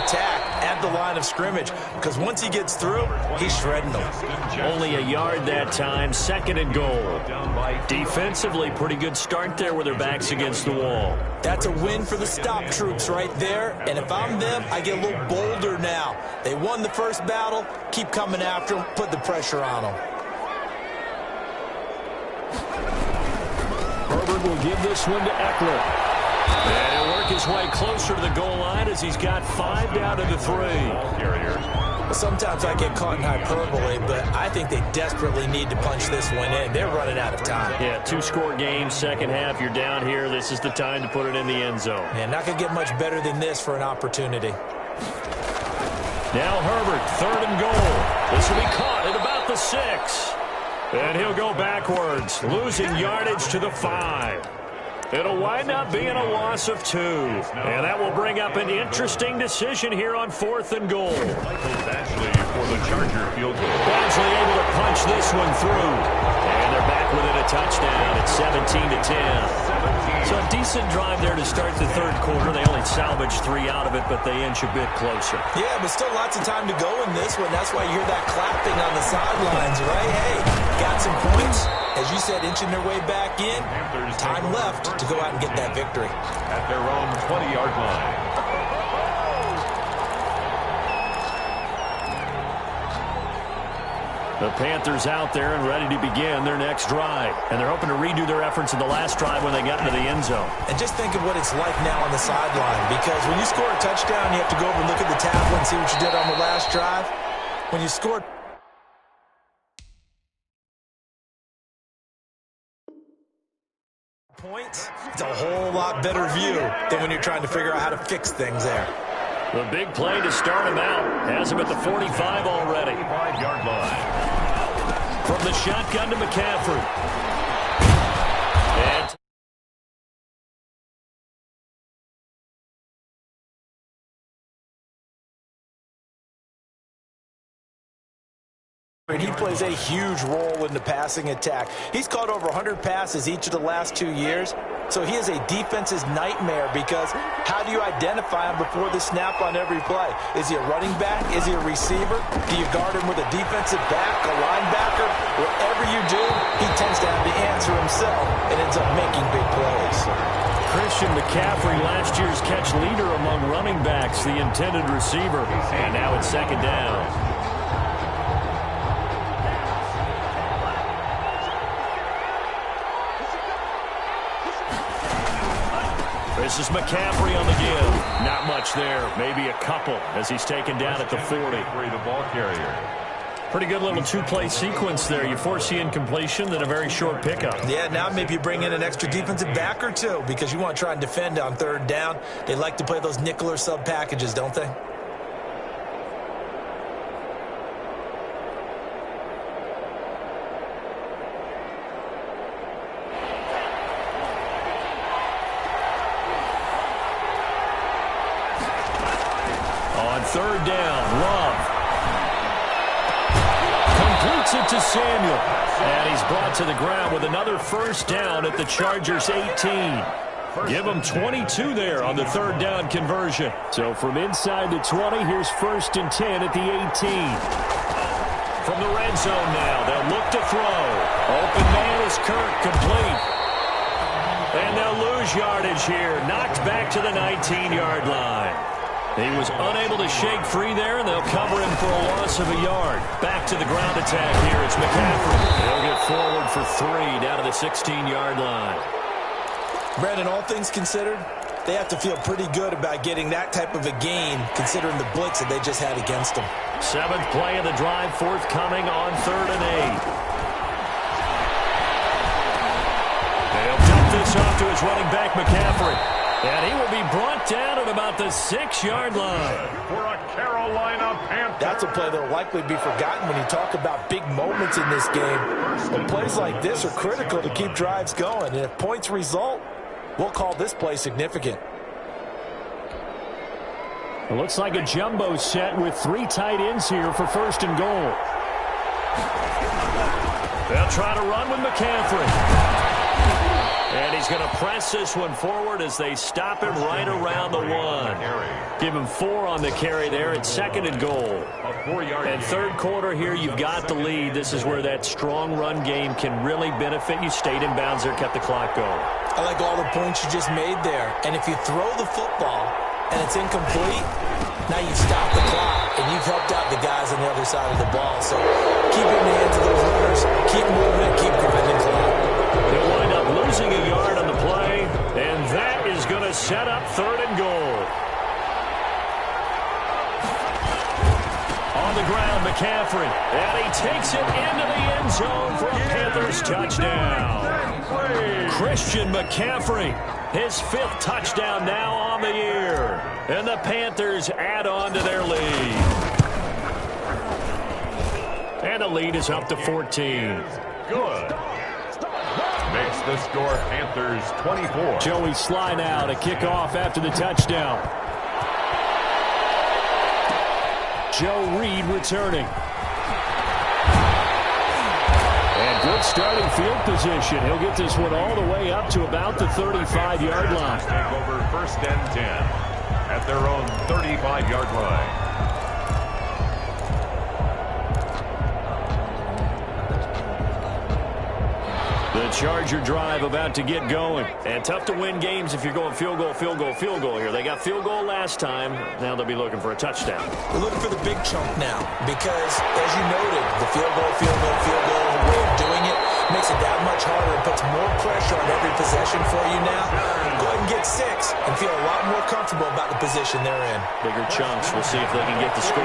attack at the line of scrimmage, because once he gets through, he's shredding them. Only a yard that time, 2nd and goal. Defensively, pretty good start there with their backs against the wall. That's a win for the stop troops right there, and if I'm them, I get a little bolder now. They won the first battle, keep coming after them, put the pressure on them. Herbert will give this one to Eckler. And he'll work his way closer to the goal line as he's got 5 down to the 3. Sometimes I get caught in hyperbole, but I think they desperately need to punch this one in. They're running out of time. Yeah, 2-score game, second half. You're down here. This is the time to put it in the end zone. Yeah, not going to get much better than this for an opportunity. Now Herbert, 3rd and goal. This will be caught at about the 6. And he'll go backwards, losing yardage to the 5. It'll wind up being a loss of 2. And that will bring up an interesting decision here on 4th and goal. Badgley for the Charger field goal. Badgley able to punch this one through. And they're back within a touchdown at 17-10. So a decent drive there to start the 3rd quarter. They only salvaged 3 out of it, but they inch a bit closer. Yeah, but still lots of time to go in this one. That's why you hear that clapping on the sidelines, right? Hey, got some points. As you said, inching their way back in. Time left to go out and get that victory. At their own 20-yard line. The Panthers out there and ready to begin their next drive. And they're hoping to redo their efforts in the last drive when they got into the end zone. And just think of what it's like now on the sideline. Because when you score a touchdown, you have to go over and look at the tablet and see what you did on the last drive. When you scored points, it's a whole lot better view than when you're trying to figure out how to fix things there. The big play to start him out. Has him at the 45 already. 5-yard line. From the shotgun to McCaffrey. And he plays a huge role in the passing attack. He's caught over 100 passes each of the last 2 years. So he is a defense's nightmare because how do you identify him before the snap on every play? Is he a running back? Is he a receiver? Do you guard him with a defensive back, a linebacker? Whatever you do, he tends to have the answer himself and ends up making big plays. Christian McCaffrey, last year's catch leader among running backs, the intended receiver. And now it's 2nd down. This is McCaffrey on the give. Not much there. Maybe a couple as he's taken down at the 40. The ball carrier. Pretty good little 2-play sequence there. You force the incompletion, then a very short pickup. Yeah, now maybe you bring in an extra defensive back or 2 because you want to try and defend on 3rd down. They like to play those nickel or sub packages, don't they? On 3rd down, Love completes it to Samuel. And he's brought to the ground with another 1st down at the Chargers' 18. Give them 22 there on the 3rd down conversion. So from inside the 20, here's 1st and 10 at the 18. From the red zone now, they'll look to throw. Open man is Kirk, complete. And they'll lose yardage here. Knocked back to the 19-yard line. He was unable to shake free there, and they'll cover him for a loss of a yard. Back to the ground attack here. It's McCaffrey. They'll get forward for 3 down to the 16-yard line. Brandon, all things considered, they have to feel pretty good about getting that type of a gain, considering the blitz that they just had against them. 7th play of the drive, forthcoming on 3rd and 8. They'll dump this off to his running back, McCaffrey. And he will be brought down at about the 6-yard line. For a Carolina Panther. That's a play that will likely be forgotten when you talk about big moments in this game. But plays like this are critical to keep drives going. And if points result, we'll call this play significant. It looks like a jumbo set with 3 tight ends here for 1st and goal. They'll try to run with McCaffrey. And he's going to press this one forward as they stop him right around the 1. Give him 4 on the carry there. It's 2nd and goal. And third quarter here, you've got the lead. This is where that strong run game can really benefit you. Stayed in bounds there, kept the clock going. I like all the points you just made there. And if you throw the football and it's incomplete, now you stop the clock, and you've helped out the guys on the other side of the ball. So keep it in the hands of those runners, keep moving, keep grinding clock. He'll wind up losing a yard on the play, and that is going to set up 3rd and goal. On the ground, McCaffrey, and he takes it into the end zone for a Panthers touchdown. Christian McCaffrey, his 5th touchdown now on the year. And the Panthers add on to their lead. And the lead is up to 14. Good. Makes the score Panthers 24. Joey Sly now to kick off after the touchdown. Joe Reed returning. And good starting field position. He'll get this one all the way up to about the 35-yard line. Take over 1st and 10 at their own 35-yard line. The Charger drive about to get going. And tough to win games if you're going field goal, field goal, field goal here. They got field goal last time. Now they'll be looking for a touchdown. We're looking for the big chunk now because, as you noted, the field goal, the way of doing it makes it that much harder and puts more pressure on every possession for you now. Go ahead and get 6 and feel a lot more comfortable about the position they're in. Bigger chunks. We'll see if they can get the score.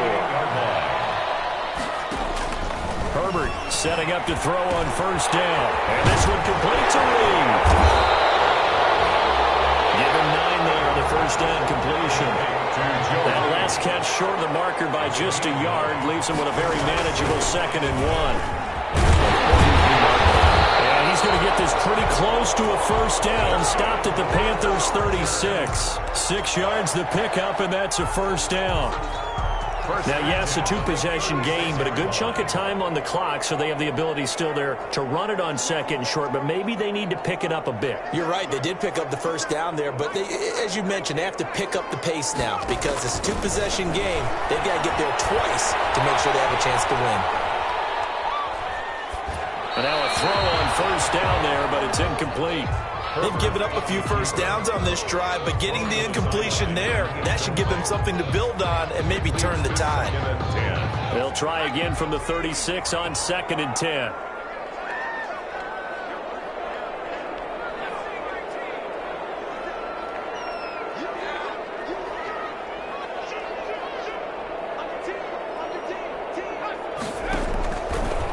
Herbert setting up to throw on 1st down. And this one complete to Reed. Give him 9 there on the 1st down completion. That last catch short of the marker by just a yard leaves him with a very manageable 2nd and 1. And he's going to get this pretty close to a 1st down. Stopped at the Panthers 36. 6 yards the pickup, and that's a 1st down. Now, yes, a 2-possession game, but a good chunk of time on the clock, so they have the ability still there to run it on 2nd and short, but maybe they need to pick it up a bit. You're right. They did pick up the 1st down there, but they, as you mentioned, they have to pick up the pace now because it's a 2-possession game. They've got to get there twice to make sure they have a chance to win. And now a throw on 1st down there, but it's incomplete. They've given up a few 1st downs on this drive, but getting the incompletion there, that should give them something to build on and maybe turn the tide. They'll try again from the 36 on 2nd and 10.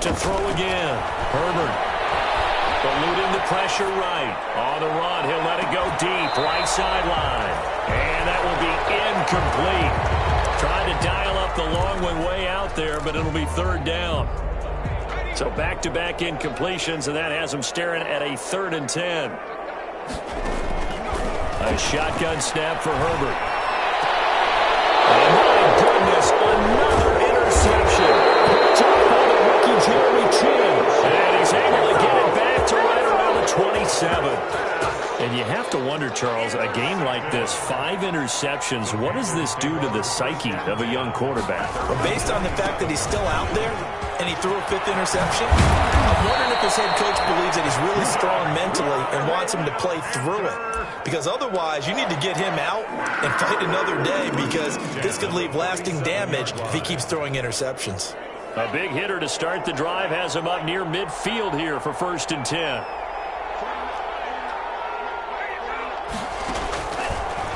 To throw again. Herbert. Eluding the pressure right. On the run, he'll let it go deep. Right sideline. And that will be incomplete. Trying to dial up the long way out there, but it'll be 3rd down. So back-to-back incompletions, and that has him staring at a 3rd and 10. A shotgun snap for Herbert. And my goodness, another interception. Dropped by the rookie Jeremy Chinn. And he's able to get it back to right around the 27. And you have to wonder, Charles, a game like this, 5 interceptions, what does this do to the psyche of a young quarterback? Well, based on the fact that he's still out there and he threw a 5th interception, I'm wondering if his head coach believes that he's really strong mentally and wants him to play through it. Because otherwise, you need to get him out and fight another day because this could leave lasting damage if he keeps throwing interceptions. A big hitter to start the drive has him up near midfield here for 1st and 10.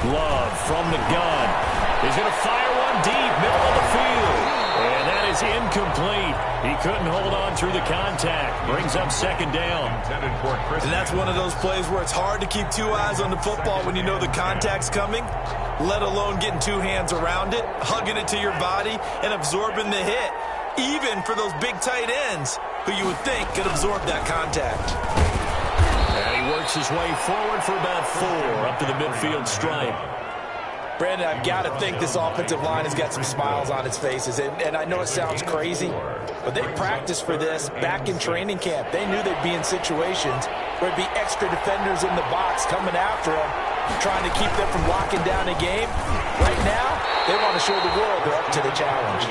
Love from the gun. He's going to fire one deep, middle of the field. And that is incomplete. He couldn't hold on through the contact. Brings up 2nd down. And that's one of those plays where it's hard to keep 2 eyes on the football when you know the contact's coming, let alone getting 2 hands around it, hugging it to your body, and absorbing the hit. Even for those big tight ends who you would think could absorb that contact. And he works his way forward for about 4 up to the midfield stripe. Brandon, I've got to think this offensive line has got some smiles on its faces. And I know it sounds crazy, but they practiced for this back in training camp. They knew they'd be in situations where there'd be extra defenders in the box coming after them, trying to keep them from locking down a game. Right now, they want to show the world they're up to the challenge.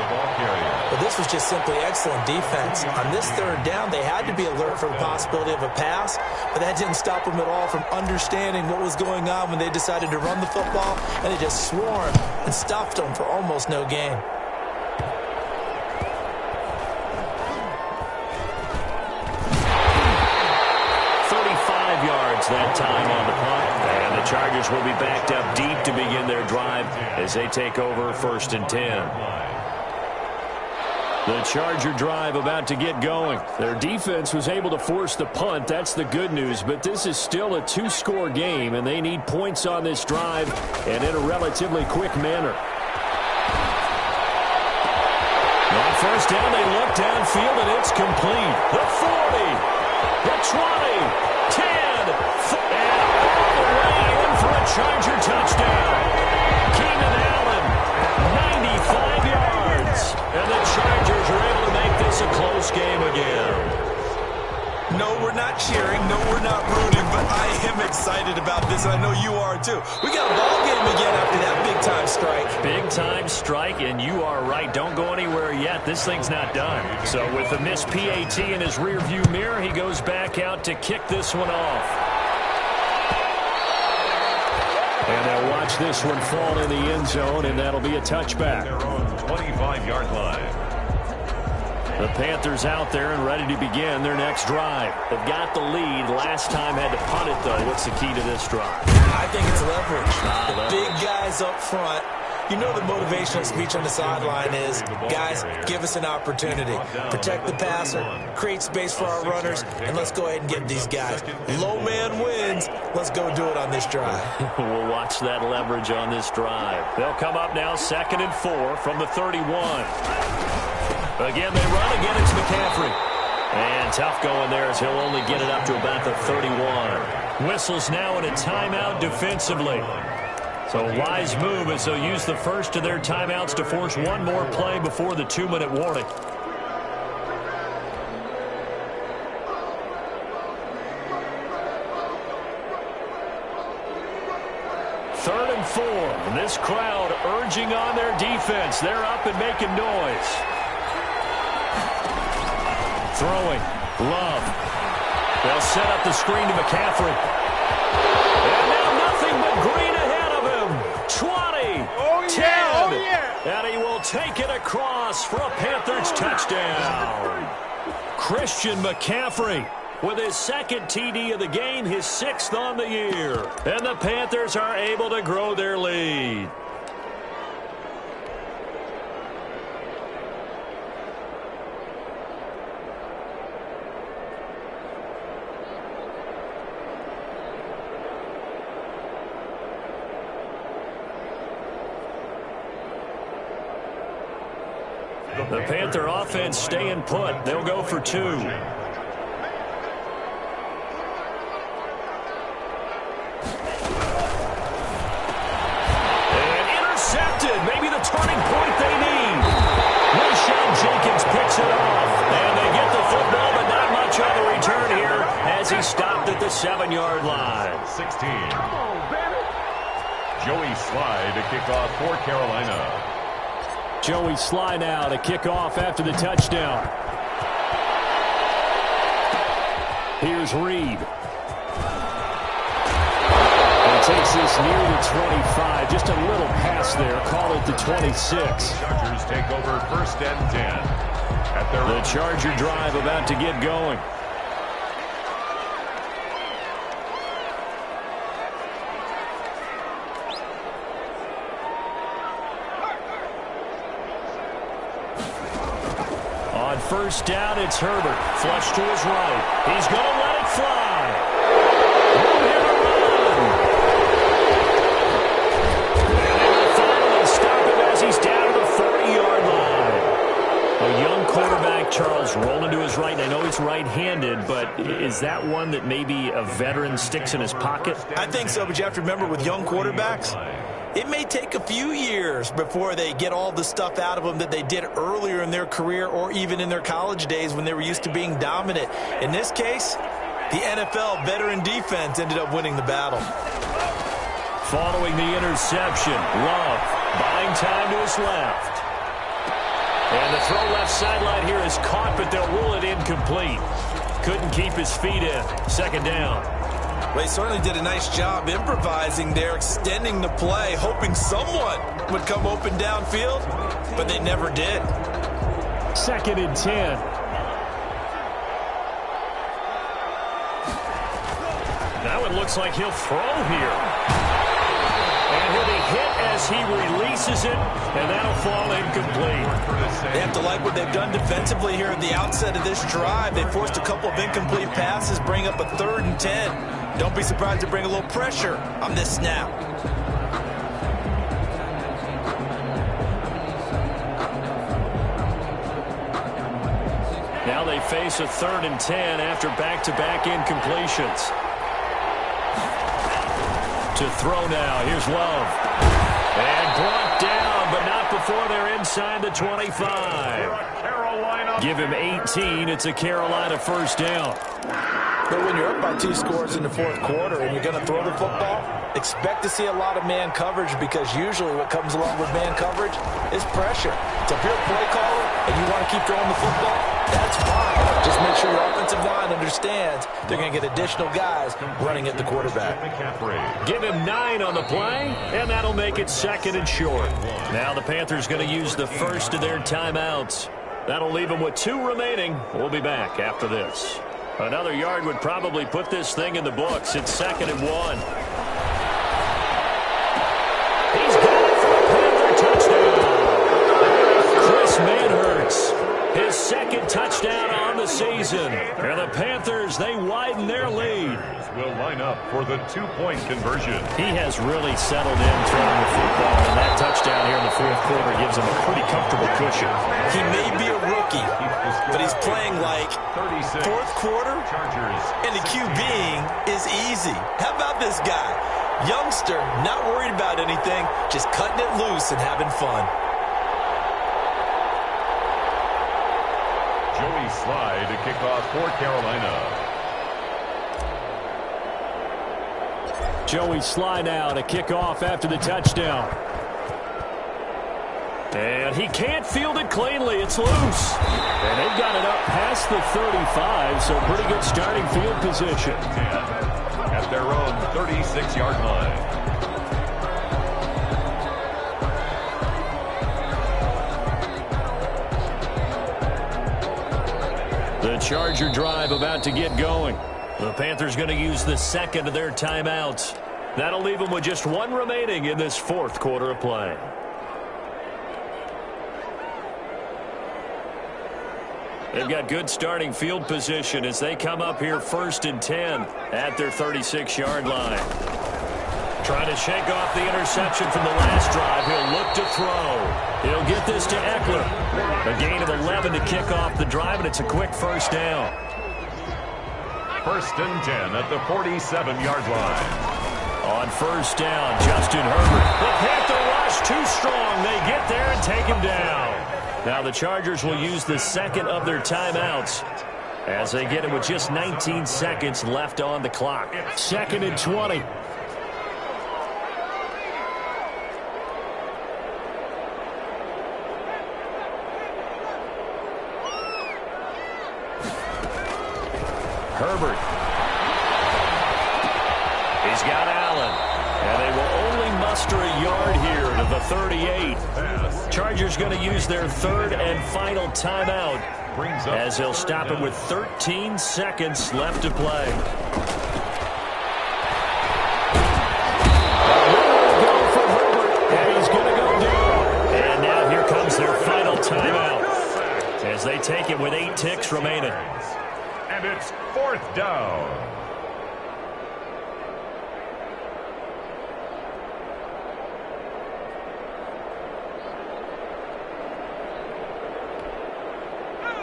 But this was just simply excellent defense. On this third down, they had to be alert for the possibility of a pass, but that didn't stop them at all from understanding what was going on when they decided to run the football, and they just swarmed and stuffed them for almost no gain. That time on the punt, and the Chargers will be backed up deep to begin their drive as they take over 1st and 10. The Charger drive about to get going. Their defense was able to force the punt. That's the good news, but this is still a 2-score game, and they need points on this drive and in a relatively quick manner. On 1st down, they look downfield, and it's complete. The 40, the 20, 10, and all the way in for a Charger touchdown. Keenan Allen, 95 yards. And the Chargers are able to make this a close game again. No, we're not cheering. No, we're not rooting, but I am excited about this, and I know you are too. We got a ball game again after that big-time strike. Big-time strike, and you are right. Don't go anywhere yet. This thing's not done. So with the missed PAT in his rearview mirror, he goes back out to kick this one off. And they'll watch this one fall in the end zone, and that'll be a touchback. Their own 25-yard line. The Panthers out there and ready to begin their next drive. They've got the lead. Last time had to punt it, though. What's the key to this drive? I think it's leverage. The big guys up front. You know the motivational speech on the sideline is, guys, give us an opportunity. Protect the passer, create space for our runners, and let's go ahead and get these guys. Low man wins. Let's go do it on this drive. We'll watch that leverage on this drive. They'll come up now 2nd and 4 from the 31. Again, they run. Again, it's McCaffrey. And tough going there as he'll only get it up to about the 31. Whistles now in a timeout defensively. So a wise move as they'll use the first of their timeouts to force one more play before the 2-minute warning. Third and 4. And this crowd urging on their defense. They're up and making noise. Throwing. Love. They'll set up the screen to McCaffrey. And now nothing but green ahead of him. 20. 10. And he will take it across for a Panthers touchdown. Christian McCaffrey with his 2nd TD of the game, his 6th on the year. And the Panthers are able to grow their lead. The Panther offense staying put. They'll go for 2. And intercepted. Maybe the turning point they need. Rayshon Jenkins picks it off. And they get the football, but not much on the return here as he stopped at the 7-yard line. 16. Joey Slye to kick off for Carolina. Joey Slye now to kick off after the touchdown. Here's Reed. And takes this near the 25. Just a little pass there. Call it the 26. Chargers take over 1st and 10. At their the Charger drive about to get going. On 1st down, it's Herbert. Flush to his right. He's going to let it fly. One-hit run. And they will finally stop him as he's down to the 40-yard line. A young quarterback, Charles, rolling to his right. I know he's right-handed, but is that one that maybe a veteran sticks in his pocket? I think so, but you have to remember with young quarterbacks, it may take a few years before they get all the stuff out of them that they did earlier in their career or even in their college days when they were used to being dominant. In this case, the NFL veteran defense ended up winning the battle. Following the interception, Love buying time to his left. And the throw left sideline here is caught, but they'll rule it incomplete. Couldn't keep his feet in. Second down. Well, he certainly did a nice job improvising there, extending the play, hoping someone would come open downfield, but they never did. Second and 10. Now it looks like he'll throw here. And he'll be hit as he releases it, and that'll fall incomplete. They have to like what they've done defensively here at the outset of this drive. They forced a couple of incomplete passes, bring up a 3rd and 10. Don't be surprised to bring a little pressure on this snap. Now they face a 3rd and 10 after back-to-back incompletions. To throw now. Here's Love. And brought down, but not before they're inside the 25. Give him 18. It's a Carolina first down. But when you're up by 2 scores in the 4th quarter and you're going to throw the football, expect to see a lot of man coverage, because usually what comes along with man coverage is pressure. So if you're a play caller and you want to keep throwing the football, that's fine. Just make sure your offensive line understands they're going to get additional guys running at the quarterback. Give him 9 on the play, and that'll make it 2nd and short. Now the Panthers going to use the first of their timeouts. That'll leave them with 2 remaining. We'll be back after this. Another yard would probably put this thing in the books. It's 2nd and 1. He's got it for a Panther touchdown. Chris Manhertz, his 2nd touchdown on the season. And the Panthers, they widen their lead. Will line up for the 2-point conversion. He has really settled in throwing the football, and that touchdown here in the 4th quarter gives him a pretty comfortable cushion. He may be a rookie, but he's playing like 4th quarter, and the QBing is easy. How about this guy? Youngster, not worried about anything, just cutting it loose and having fun. Joey Slye to kick off for Carolina. Joey Slye now to kick off after the touchdown. And he can't field it cleanly. It's loose. And they've got it up past the 35, so pretty good starting field position. At their own 36-yard line. The Charger drive about to get going. The Panthers going to use the 2nd of their timeouts. That'll leave them with just 1 remaining in this 4th quarter of play. They've got good starting field position as they come up here 1st and 10 at their 36-yard line. Trying to shake off the interception from the last drive. He'll look to throw. He'll get this to Eckler. A gain of 11 to kick off the drive, and it's a quick first down. 1st and 10 at the 47-yard line. On first down, Justin Herbert. The Panther rush too strong. They get there and take him down. Now the Chargers will use the 2nd of their timeouts as they get it with just 19 seconds left on the clock. 2nd and 20. Herbert. He's got Allen. And they will only muster a yard here to the 38. Chargers going to use their 3rd and final timeout as they'll stop it with 13 seconds left to play. Go for Herbert, and he's going to go down. And now here comes their final timeout as they take it with 8 ticks remaining. And it's 4th down.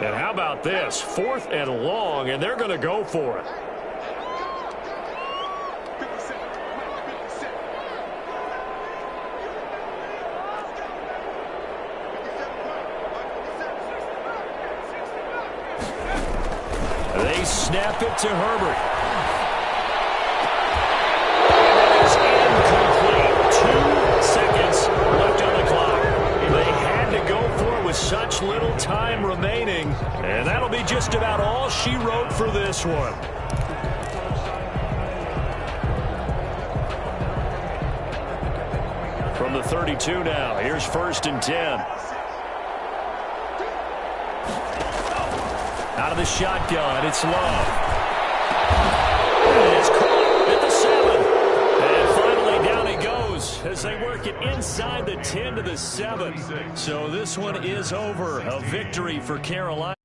And how about this? 4th and long, and they're going to go for it. They snap it to Herbert. And it is incomplete. 2 seconds left on the clock. They had to go for it with such little time remaining. And that'll be just about all she wrote for this one. From the 32 now, here's 1st and 10. Out of the shotgun, it's Love. And it's caught at the 7. And finally down he goes as they work it inside the 10 to the 7. So this one is over. A victory for Carolina.